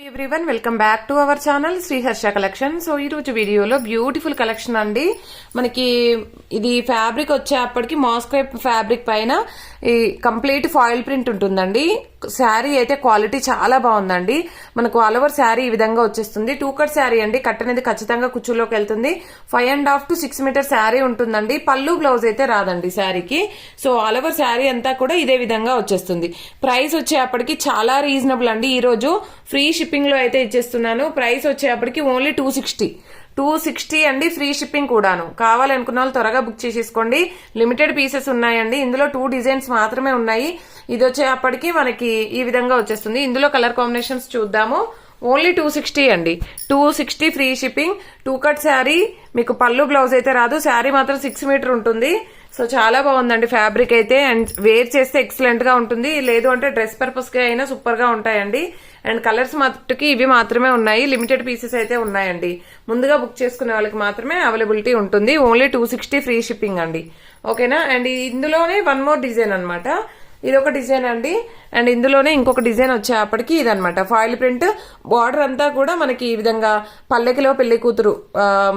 Everyone welcome back to our channel Shri Harsha collection. So ఈ రోజు వీడియోలో బ్యూటిఫుల్ కలెక్షన్ అండి. మనకి ఇది ఫ్యాబ్రిక్ వచ్చేప్పటికి మాస్క్రేప్ ఫ్యాబ్రిక్ పైన ఈ కంప్లీట్ ఫాయిల్ ప్రింట్ ఉంటుందండి. శారీ అయితే క్వాలిటీ చాలా బాగుందండి. మనకు ఆల్ ఓవర్ శారీ ఈ విధంగా వచ్చేస్తుంది. 2 కట్ శారీ అండి. కట్ అనేది ఖచ్చితంగా కుచ్చులోకి వెళ్తుంది. 5.5 to 6 మీటర్ శారీ ఉంటుందండి. పళ్ళు బ్లౌజ్ అయితే రాదండి శారీకి. సో ఆల్ ఓవర్ శారీ అంతా కూడా ఇదే విధంగా వచ్చేస్తుంది. ప్రైస్ వచ్చేప్పటికి చాలా రీజనబుల్ అండి. ఈ రోజు ఫ్రీ షిప్పింగ్ లో అయితే ఇచ్చేస్తున్నాను. ప్రైస్ వచ్చేప్పటికి ఓన్లీ 260 అండి. ఫ్రీ షిప్పింగ్ కూడాను. కావాలనుకున్న వాళ్ళు త్వరగా బుక్ చేసేసుకోండి. లిమిటెడ్ పీసెస్ ఉన్నాయండి. ఇందులో 2 డిజైన్స్ మాత్రమే ఉన్నాయి. ఇది వచ్చేప్పటికి మనకి ఈ విధంగా వచ్చేస్తుంది. ఇందులో కలర్ కాంబినేషన్స్ చూద్దాము. ఓన్లీ 260 అండి. 260 ఫ్రీ షిప్పింగ్. 2 కట్ శారీ. మీకు పళ్ళు బ్లౌజ్ అయితే రాదు. శారీ మాత్రం 6 మీటర్ ఉంటుంది. సో చాలా బాగుందండి ఫ్యాబ్రిక్ అయితే. అండ్ వేర్ చేస్తే ఎక్సలెంట్ గా ఉంటుంది. లేదు అంటే డ్రెస్ పర్పస్ గా అయినా సూపర్ గా ఉంటాయండి. అండ్ కలర్స్ మట్టుకి ఇవి మాత్రమే ఉన్నాయి. లిమిటెడ్ పీసెస్ అయితే ఉన్నాయండి. ముందుగా బుక్ చేసుకునే వాళ్ళకి మాత్రమే అవైలబిలిటీ ఉంటుంది. ఓన్లీ 260 ఫ్రీ షిప్పింగ్ అండి. ఓకేనా. అండ్ ఇందులోనే 1 మోర్ డిజైన్ అనమాట. ఇది ఒక డిజైన్ అండి. అండ్ ఇందులోనే ఇంకొక డిజైన్ వచ్చేప్పటికి ఇదనమాట ఫాయిల్ ప్రింట్. బార్డర్ అంతా కూడా మనకి ఈ విధంగా పల్లెకిలో పెళ్లి కూతురు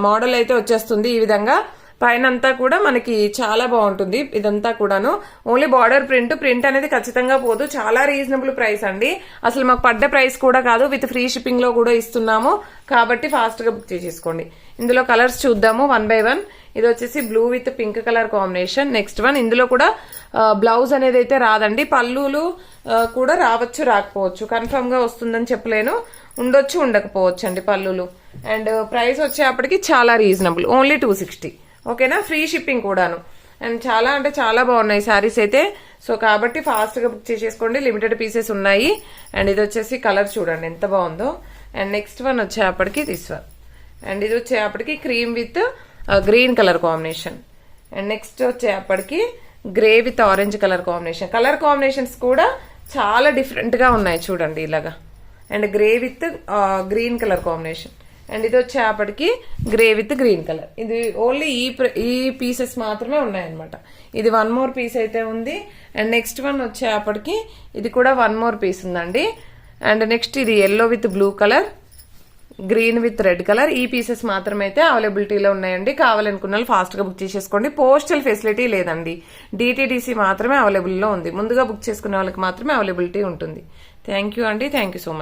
మోడల్ అయితే వచ్చేస్తుంది. ఈ విధంగా పైన అంతా కూడా మనకి చాలా బాగుంటుంది. ఇదంతా కూడాను ఓన్లీ బార్డర్ ప్రింట్ అనేది ఖచ్చితంగా పోదు. చాలా రీజనబుల్ ప్రైస్ అండి. అసలు మాకు పడ్డ ప్రైస్ కూడా కాదు. విత్ ఫ్రీ షిప్పింగ్ లో కూడా ఇస్తున్నాము. కాబట్టి ఫాస్ట్ గా బుక్ చేసేసుకోండి. ఇందులో కలర్స్ చూద్దాము 1 by 1. ఇది వచ్చేసి blue with pink colour combination. Next one. ఇందులో కూడా బ్లౌజ్ అనేది అయితే రాదండి. పళ్ళులు కూడా రావచ్చు రాకపోవచ్చు. కన్ఫర్మ్ గా వస్తుందని చెప్పలేను. ఉండొచ్చు ఉండకపోవచ్చు అండి పళ్ళులు. అండ్ ప్రైస్ వచ్చేప్పటికి చాలా రీజనబుల్. ఓన్లీ 260. ఓకేనా. ఫ్రీ షిప్పింగ్ కూడాను. అండ్ చాలా అంటే చాలా బాగున్నాయి శారీస్ అయితే. సో కాబట్టి ఫాస్ట్ గా బుక్ చేసేసుకోండి. లిమిటెడ్ పీసెస్ ఉన్నాయి. అండ్ ఇది వచ్చేసి కలర్ చూడండి ఎంత బాగుందో. అండ్ నెక్స్ట్ వన్ వచ్చేప్పటికి దిస్ వన్. అండ్ ఇది వచ్చేప్పటికి cream with green colour combination. And next వచ్చేప్పటికి grey with orange colour combination. Colour combinations కూడా చాలా డిఫరెంట్ గా ఉన్నాయి చూడండి ఇలాగా. And grey with green colour combination. And ఇది వచ్చేప్పటికి గ్రే విత్ గ్రీన్ కలర్. ఇది ఓన్లీ ఈ పీసెస్ మాత్రమే ఉన్నాయన్నమాట. ఇది 1 మోర్ పీస్ అయితే ఉంది. అండ్ నెక్స్ట్ వన్ వచ్చేప్పటికి ఇది కూడా 1 మోర్ పీస్ ఉందండి. అండ్ నెక్స్ట్ ఇది yellow with blue colour, green with red colour. ఈ పీసెస్ మాత్రమే అయితే అవైలబిలిటీలో ఉన్నాయండి. కావాలనుకున్న వాళ్ళు ఫాస్ట్ గా బుక్ చేసేసుకోండి. పోస్టల్ ఫెసిలిటీ లేదండి. DTDC మాత్రమే అవైలబుల్ లో ఉంది. ముందుగా బుక్ చేసుకునే వాళ్ళకి మాత్రమే అవైలబిలిటీ ఉంటుంది. థ్యాంక్ యూ అండి. Thank you so much.